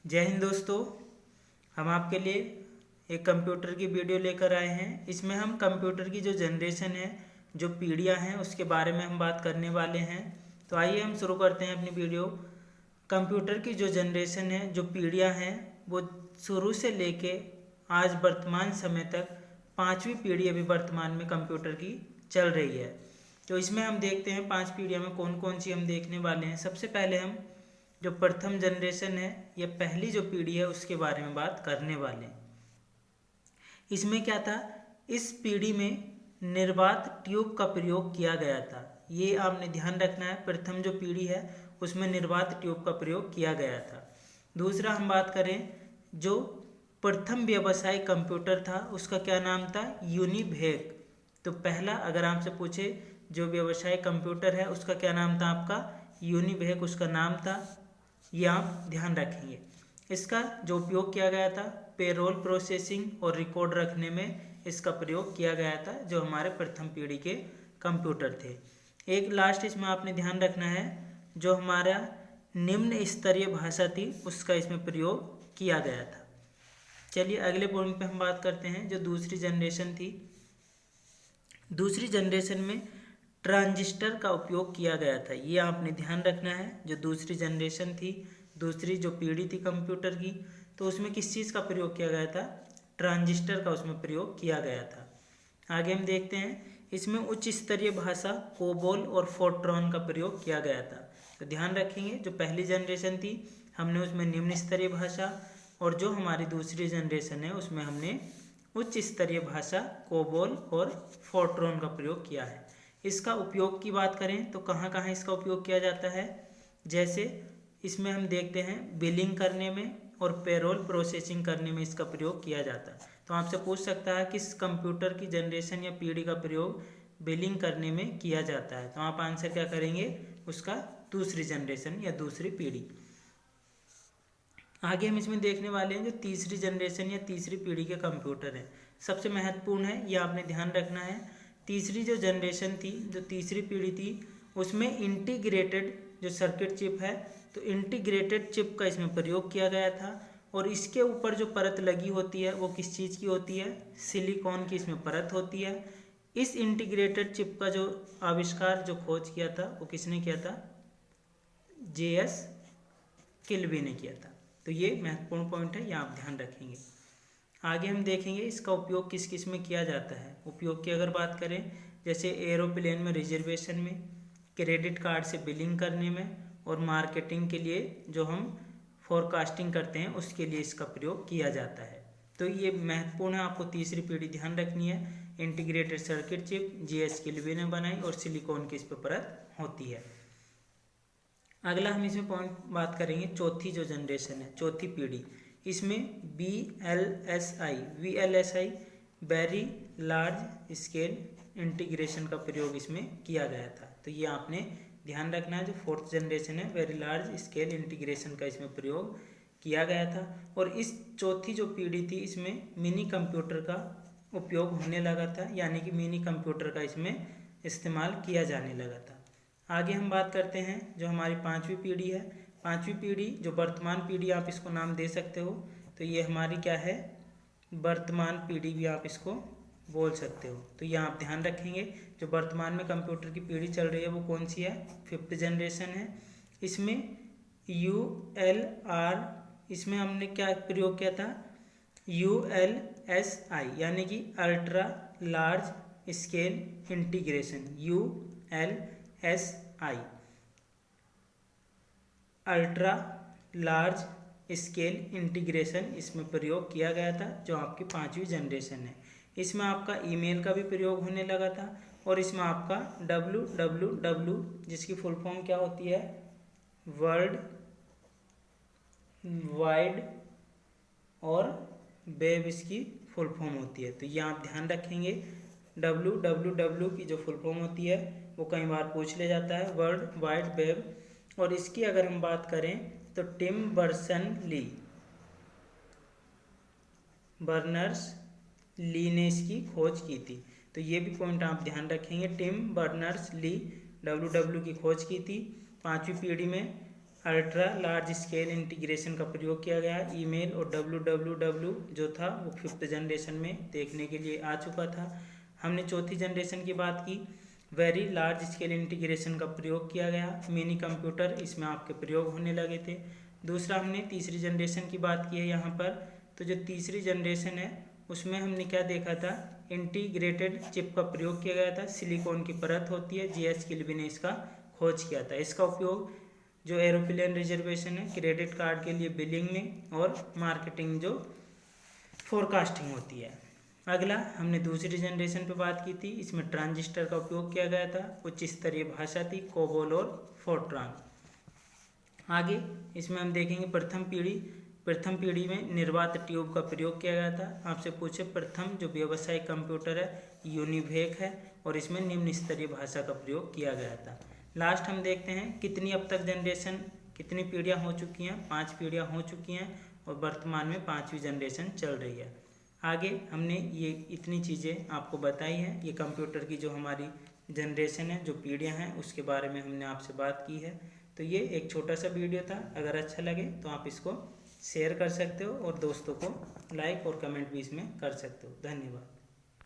जय हिंद दोस्तों। हम आपके लिए एक कंप्यूटर की वीडियो लेकर आए हैं। इसमें हम कंप्यूटर की जो जनरेशन है, जो पीढ़ियां हैं, उसके बारे में हम बात करने वाले हैं। तो आइए हम शुरू करते हैं अपनी वीडियो। कंप्यूटर की जो जनरेशन है, जो पीढ़ियां हैं, वो शुरू से लेके आज वर्तमान समय तक पाँचवीं पीढ़ी अभी वर्तमान में कंप्यूटर की चल रही है। तो इसमें हम देखते हैं 5 पीढ़ियों में कौन कौन सी हम देखने वाले हैं। सबसे पहले हम जो प्रथम जनरेशन है या पहली जो पीढ़ी है उसके बारे में बात करने वाले हैं। इसमें क्या था, इस पीढ़ी में निर्वात ट्यूब का प्रयोग किया गया था। ये आपने ध्यान रखना है, प्रथम जो पीढ़ी है उसमें निर्वात ट्यूब का प्रयोग किया गया था। दूसरा हम बात करें, जो प्रथम व्यवसायिक कंप्यूटर था उसका क्या नाम था, यूनिवेक। तो पहला अगर आपसे पूछे जो व्यवसायिक कंप्यूटर है उसका क्या नाम था, आपका यूनिवेक उसका नाम था। ये आप ध्यान रखेंगे। इसका जो उपयोग किया गया था पेरोल प्रोसेसिंग और रिकॉर्ड रखने में इसका प्रयोग किया गया था, जो हमारे प्रथम पीढ़ी के कंप्यूटर थे। एक लास्ट इसमें आपने ध्यान रखना है, जो हमारा निम्न स्तरीय भाषा थी उसका इसमें प्रयोग किया गया था। चलिए अगले पॉइंट पे हम बात करते हैं, जो दूसरी जनरेशन थी। दूसरी जनरेशन में ट्रांजिस्टर का उपयोग किया गया था। ये आपने ध्यान रखना है। जो दूसरी जनरेशन थी, दूसरी जो पीढ़ी थी कंप्यूटर की, तो उसमें किस चीज़ का प्रयोग किया गया था, ट्रांजिस्टर का उसमें प्रयोग किया गया था। आगे हम देखते हैं, इसमें उच्च स्तरीय भाषा कोबोल और फोर्ट्रॉन का प्रयोग किया गया था। तो ध्यान रखेंगे, जो पहली जनरेशन थी हमने उसमें निम्न स्तरीय भाषा, और जो हमारी दूसरी जनरेशन है उसमें हमने उच्च स्तरीय भाषा कोबोल और फोर्ट्रॉन का प्रयोग किया है। इसका उपयोग की बात करें तो कहाँ कहाँ इसका उपयोग किया जाता है, जैसे इसमें हम देखते हैं बिलिंग करने में और पेरोल प्रोसेसिंग करने में इसका प्रयोग किया जाता है। तो आपसे पूछ सकता है किस कंप्यूटर की जनरेशन या पीढ़ी का प्रयोग बिलिंग करने में किया जाता है, तो आप आंसर क्या करेंगे, उसका दूसरी जनरेशन या दूसरी पीढ़ी। आगे हम इसमें देखने वाले हैं जो तीसरी जनरेशन या तीसरी पीढ़ी के कंप्यूटर हैं। सबसे महत्वपूर्ण है, ये आपने ध्यान रखना है। तीसरी जो जनरेशन थी, जो तीसरी पीढ़ी थी, उसमें इंटीग्रेटेड जो सर्किट चिप है, तो इंटीग्रेटेड चिप का इसमें प्रयोग किया गया था। और इसके ऊपर जो परत लगी होती है वो किस चीज़ की होती है, सिलिकॉन की इसमें परत होती है। इस इंटीग्रेटेड चिप का जो आविष्कार, जो खोज किया था, वो किसने किया था, JS किल्बी ने किया था। तो ये महत्वपूर्ण पॉइंट है, ये आप ध्यान रखेंगे। आगे हम देखेंगे इसका उपयोग किस किस में किया जाता है। उपयोग की अगर बात करें, जैसे एरोप्लेन में रिजर्वेशन में, क्रेडिट कार्ड से बिलिंग करने में, और मार्केटिंग के लिए जो हम फोरकास्टिंग करते हैं उसके लिए इसका प्रयोग किया जाता है। तो ये महत्वपूर्ण है, आपको तीसरी पीढ़ी ध्यान रखनी है। Integrated circuit chip JS Kilby ने बनाई और सिलिकॉन की इस पर परत होती है। अगला हम इसमें पॉइंट बात करेंगे, चौथी जो जनरेशन है, चौथी पीढ़ी। इसमें VLSI very large scale integration का प्रयोग इसमें किया गया था। तो ये आपने ध्यान रखना है, जो फोर्थ जनरेशन है वेरी लार्ज स्केल इंटीग्रेशन का इसमें प्रयोग किया गया था। और इस चौथी जो पीढ़ी थी इसमें मिनी कंप्यूटर का उपयोग होने लगा था, यानी कि मिनी कंप्यूटर का इसमें इस्तेमाल किया जाने लगा था। आगे हम बात करते हैं जो हमारी पाँचवीं पीढ़ी है। पाँचवीं पीढ़ी जो वर्तमान पीढ़ी आप इसको नाम दे सकते हो, तो ये हमारी क्या है, वर्तमान पीढ़ी भी आप इसको बोल सकते हो। तो ये आप ध्यान रखेंगे, जो वर्तमान में कंप्यूटर की पीढ़ी चल रही है वो कौन सी है, फिफ्थ जनरेशन है। इसमें ULR, इसमें हमने क्या प्रयोग किया था, ULSI यानी कि ultra large scale integration. ULSI ultra large scale integration इसमें प्रयोग किया गया था, जो आपकी पाँचवीं जनरेशन है। इसमें आपका ईमेल का भी प्रयोग होने लगा था, और इसमें आपका WWW जिसकी फुल फॉर्म क्या होती है, वर्ल्ड वाइड और वेब इसकी फुल फॉर्म होती है। तो ये आप ध्यान रखेंगे, WWW की जो फुल फॉर्म होती है वो कई बार पूछ ले जाता है, वर्ल्ड वाइड वेब। और इसकी अगर हम बात करें तो टिम बर्नर्स-ली ने इसकी खोज की थी। तो ये भी पॉइंट आप ध्यान रखेंगे, टिम बर्नर्स-ली WWW की खोज की थी पाँचवीं पीढ़ी में। अल्ट्रा लार्ज स्केल इंटीग्रेशन का प्रयोग किया गया। ईमेल और www जो था वो 5th जनरेशन में देखने के लिए आ चुका था। हमने चौथी जनरेशन की बात की, वेरी लार्ज स्केल इंटीग्रेशन का प्रयोग किया गया। मिनी कंप्यूटर इसमें आपके प्रयोग होने लगे थे। दूसरा हमने तीसरी जनरेशन की बात की है यहाँ पर। तो जो तीसरी जनरेशन है उसमें हमने क्या देखा था, इंटीग्रेटेड चिप का प्रयोग किया गया था। सिलिकॉन की परत होती है, GH किल्बी ने इसका खोज किया था। इसका उपयोग जो एरोप्लेन रिजर्वेशन है, क्रेडिट कार्ड के लिए बिलिंग में, और मार्केटिंग जो फोरकास्टिंग होती है। अगला हमने दूसरी जनरेशन पे बात की थी, इसमें ट्रांजिस्टर का उपयोग किया गया था। उच्च स्तरीय भाषा थी कोबोल और फोर्ट्रान। आगे इसमें हम देखेंगे प्रथम पीढ़ी में निर्वात ट्यूब का प्रयोग किया गया था। आपसे पूछे प्रथम जो व्यावसायिक कंप्यूटर है यूनिवेक है, और इसमें निम्न स्तरीय भाषा का प्रयोग किया गया था। लास्ट हम देखते हैं कितनी अब तक जनरेशन, कितनी पीढ़ियाँ हो चुकी हैं। 5 पीढ़ियाँ हो चुकी हैं और वर्तमान में 5वीं जनरेशन चल रही है। आगे हमने ये इतनी चीज़ें आपको बताई हैं। ये कंप्यूटर की जो हमारी जनरेशन है, जो पीढ़ियाँ हैं, उसके बारे में हमने आपसे बात की है। तो ये एक छोटा सा वीडियो था। अगर अच्छा लगे तो आप इसको शेयर कर सकते हो और दोस्तों को लाइक और कमेंट भी इसमें कर सकते हो। धन्यवाद।